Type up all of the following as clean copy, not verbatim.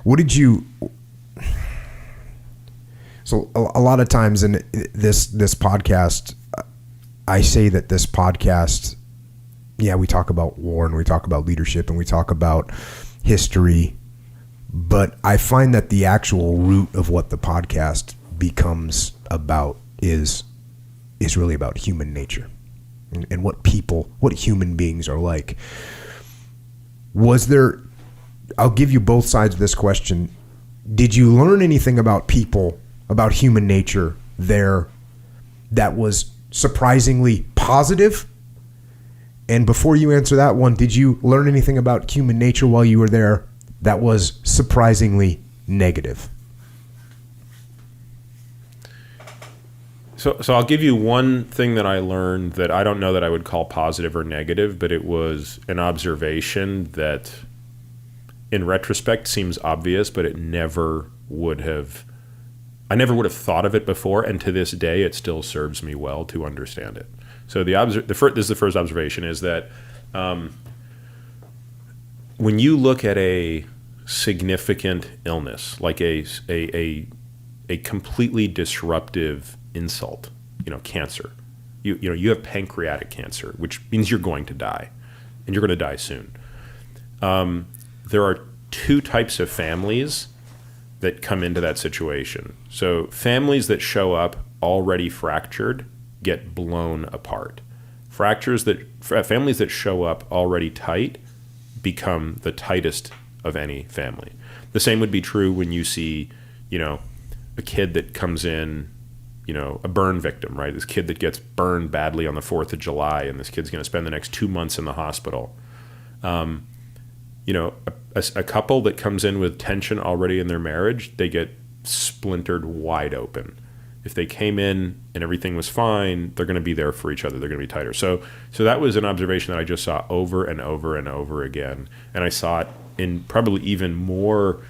What did you? So a lot of times in this podcast, I say that this podcast, yeah, we talk about war and we talk about leadership and we talk about history, but I find that the actual root of what the podcast becomes about is really about human nature and what human beings are like. I'll give you both sides of this question. Did you learn anything about people, about human nature there that was surprisingly positive? And before you answer that one, did you learn anything about human nature while you were there that was surprisingly negative? So I'll give you one thing that I learned that I don't know that I would call positive or negative, but it was an observation that in retrospect seems obvious, but I never would have thought of it before, and to this day it still serves me well to understand it. So this is the first observation, is that when you look at a significant illness, like a completely disruptive insult, cancer. You have pancreatic cancer, which means you're going to die, and you're going to die soon. There are two types of families that come into that situation. So families that show up already fractured get blown apart. Families that show up already tight become the tightest of any family. The same would be true when you see, a kid that comes in, a burn victim, right? This kid that gets burned badly on the 4th of July, and this kid's going to spend the next 2 months in the hospital. A couple that comes in with tension already in their marriage, they get splintered wide open. If they came in and everything was fine, they're going to be there for each other. They're going to be tighter. So that was an observation that I just saw over and over and over again. And I saw it in probably even more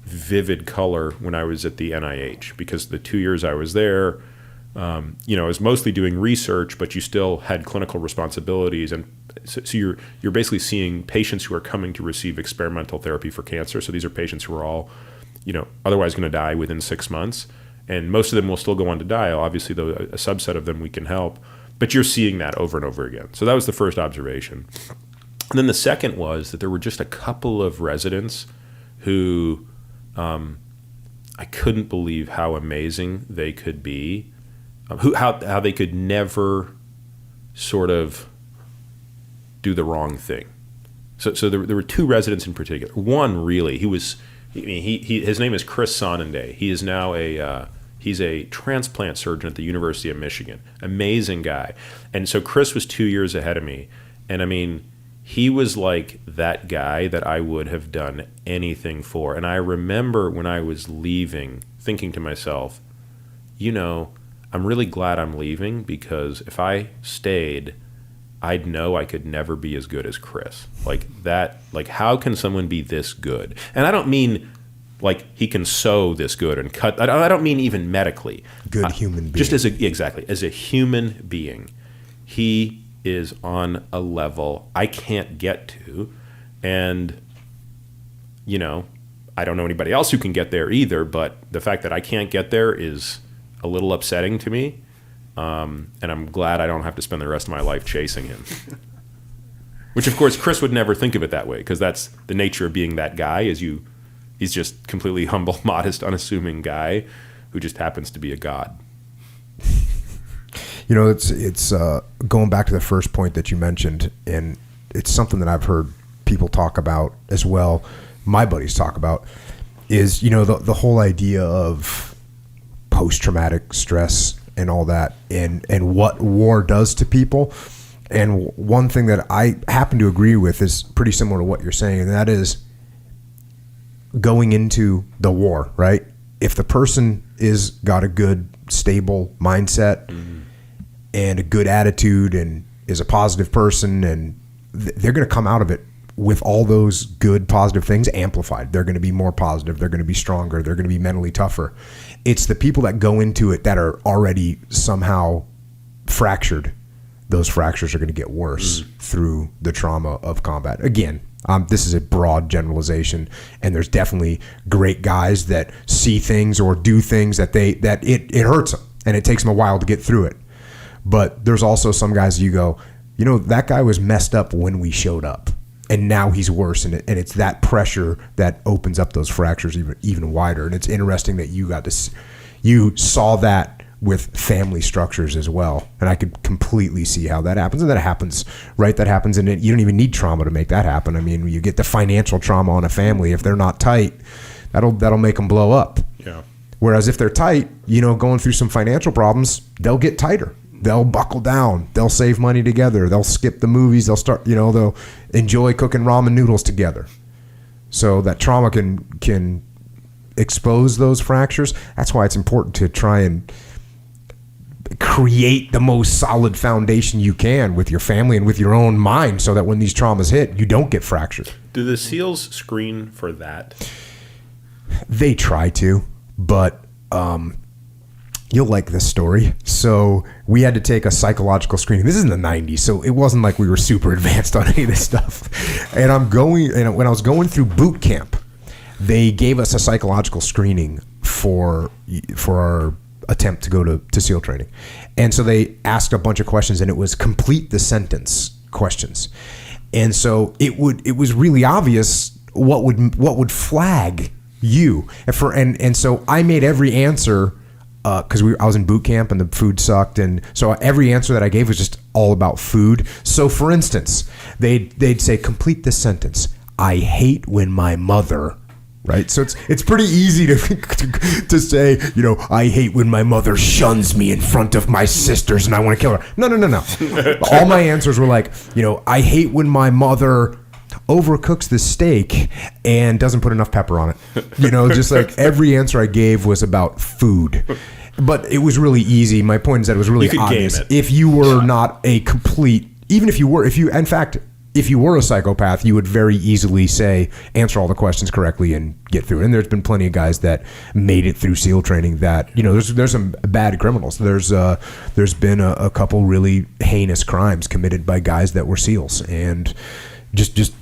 vivid color when I was at the NIH, because the 2 years I was there, I was mostly doing research, but you still had clinical responsibilities. And so you're basically seeing patients who are coming to receive experimental therapy for cancer. So these are patients who are all, otherwise going to die within 6 months. And most of them will still go on to die. Obviously, though, a subset of them we can help. But you're seeing that over and over again. So that was the first observation. And then the second was that there were just a couple of residents who I couldn't believe how amazing they could be, how they could never sort of do the wrong thing. So there were two residents in particular. One really, his name is Chris Sonnenday. He is now he's a transplant surgeon at the University of Michigan. Amazing guy. And so Chris was 2 years ahead of me. And I mean, he was like that guy that I would have done anything for. And I remember when I was leaving, thinking to myself, I'm really glad I'm leaving, because if I stayed, I'd know I could never be as good as Chris. Like that, how can someone be this good? And I don't mean like he can sew this good and cut. I don't mean even medically. Good human being. Just as a human being, he is on a level I can't get to. And, I don't know anybody else who can get there either, but the fact that I can't get there is a little upsetting to me. And I'm glad I don't have to spend the rest of my life chasing him. Which, of course, Chris would never think of it that way, because that's the nature of being that guy. He's just completely humble, modest, unassuming guy who just happens to be a god. It's going back to the first point that you mentioned, and it's something that I've heard people talk about as well. My buddies talk about is, the whole idea of post-traumatic stress and all that, and what war does to people. And one thing that I happen to agree with is pretty similar to what you're saying, and that is going into the war, right? If the person is got a good, stable mindset, mm-hmm. and a good attitude and is a positive person, and they're going to come out of it with all those good, positive things amplified. They're going to be more positive. They're going to be stronger. They're going to be mentally tougher. It's the people that go into it that are already somehow fractured. Those fractures are going to get worse through the trauma of combat. Again, This is a broad generalization, and there's definitely great guys that see things or do things that it hurts them, and it takes them a while to get through it. But there's also some guys you go, that guy was messed up when we showed up, and now he's worse, and it's that pressure that opens up those fractures even wider. And it's interesting that you saw that with family structures as well, and I could completely see how that happens. And that happens, right? That happens, and you don't even need trauma to make that happen. I mean, you get the financial trauma on a family. If they're not tight, that'll make them blow up. Yeah. Whereas if they're tight, going through some financial problems, they'll get tighter. They'll buckle down. They'll save money together. They'll skip the movies. They'll start, they'll enjoy cooking ramen noodles together. So that trauma can expose those fractures. That's why it's important to try and create the most solid foundation you can with your family and with your own mind, so that when these traumas hit, you don't get fractured. Do the SEALs screen for that? They try to, but you'll like this story. So we had to take a psychological screening. This is in the 90s, so it wasn't like we were super advanced on any of this stuff. And when I was going through boot camp, they gave us a psychological screening for our attempt to go to SEAL training. And so they asked a bunch of questions, and it was complete the sentence questions. And so it was really obvious what would flag you. And so I made every answer, because I was in boot camp and the food sucked, and so every answer that I gave was just all about food. So for instance, they'd say, complete this sentence: I hate when my mother. Right, so it's pretty easy to say, I hate when my mother shuns me in front of my sisters and I want to kill her. No. All my answers were like, I hate when my mother overcooks the steak and doesn't put enough pepper on it. Just like every answer I gave was about food. But it was really easy. My point is that it was really obvious. If you were not a complete, even if you were a psychopath, you would very easily answer all the questions correctly and get through it. And there's been plenty of guys that made it through SEAL training that, there's some bad criminals. There's been a couple really heinous crimes committed by guys that were SEALs, and just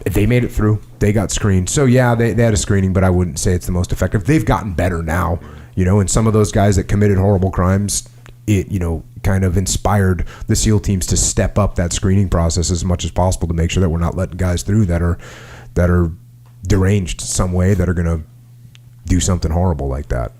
they made it through. They got screened. So yeah, they had a screening, but I wouldn't say it's the most effective. They've gotten better now, and some of those guys that committed horrible crimes, it kind of inspired the SEAL teams to step up that screening process as much as possible to make sure that we're not letting guys through that are deranged some way, that are going to do something horrible like that.